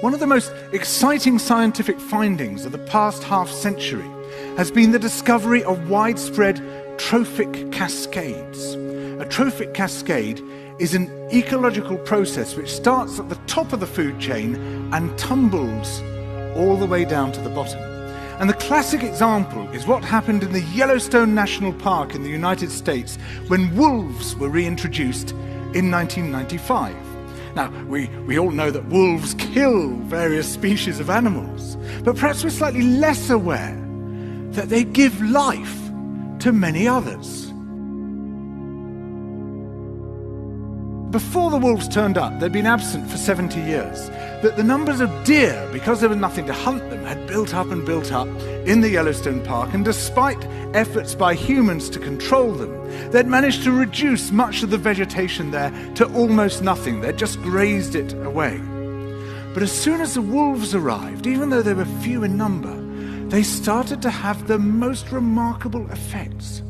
One of the most exciting scientific findings of the past half-century has been the discovery of widespread trophic cascades. A trophic cascade is an ecological process which starts at the top of the food chain and tumbles all the way down to the bottom. And the classic example is what happened in the Yellowstone National Park in the United States when wolves were reintroduced in 1995. Now, we all know that wolves kill various species of animals, but perhaps we're slightly less aware that they give life to many others. Before the wolves turned up, they'd been absent for 70 years, that the numbers of deer, because there was nothing to hunt them, had built up in the Yellowstone Park, and despite efforts by humans to control them, they'd managed to reduce much of the vegetation there to almost nothing. They'd just grazed it away. But as soon as the wolves arrived, even though they were few in number, they started to have the most remarkable effects.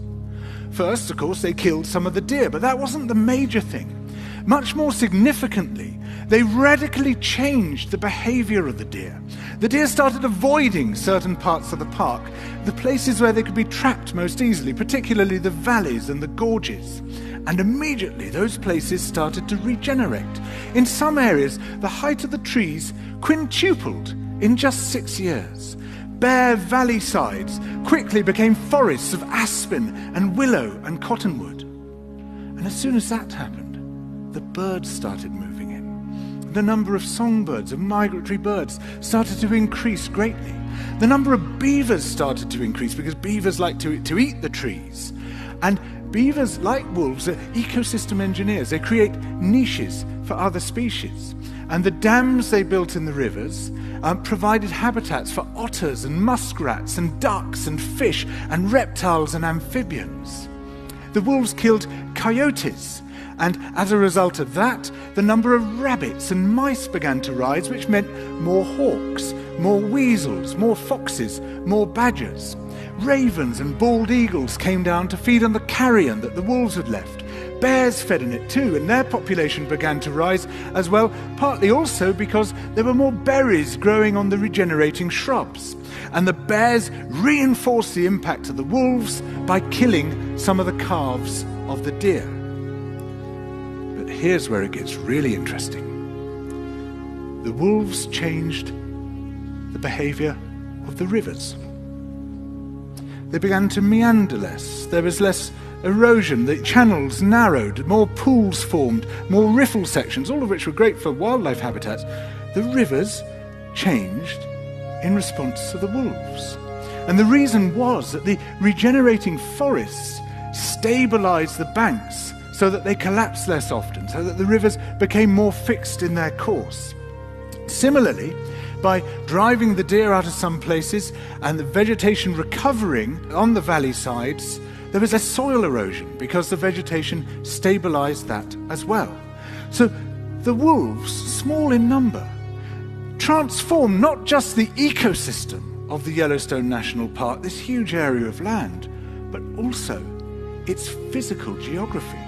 First, of course, they killed some of the deer, but that wasn't the major thing. Much more significantly, they radically changed the behavior of the deer. The deer started avoiding certain parts of the park, the places where they could be trapped most easily, particularly the valleys and the gorges. And immediately those places started to regenerate. In some areas, the height of the trees quintupled in just 6 years. Bare valley sides quickly became forests of aspen and willow and cottonwood. And as soon as that happened, the birds started moving in. The number of songbirds, of migratory birds, started to increase greatly. The number of beavers started to increase because beavers like to eat the trees. And beavers, like wolves, are ecosystem engineers. They create niches for other species. And the dams they built in the rivers provided habitats for otters and muskrats and ducks and fish and reptiles and amphibians. The wolves killed coyotes, and as a result of that, the number of rabbits and mice began to rise, which meant more hawks, more weasels, more foxes, more badgers. Ravens and bald eagles came down to feed on the carrion that the wolves had left. Bears fed on it too, and their population began to rise as well, partly also because there were more berries growing on the regenerating shrubs. And the bears reinforced the impact of the wolves by killing some of the calves of the deer. But here's where it gets really interesting. The wolves changed the behavior of the rivers. They began to meander less. There was less erosion. The channels narrowed. More pools formed. More riffle sections, all of which were great for wildlife habitats. The rivers changed in response to the wolves. And the reason was that the regenerating forests stabilized the banks so that they collapsed less often, so that the rivers became more fixed in their course. Similarly, by driving the deer out of some places and the vegetation recovering on the valley sides, there was less soil erosion because the vegetation stabilized that as well. So the wolves, small in number, transformed not just the ecosystem of the Yellowstone National Park, this huge area of land, but also its physical geography.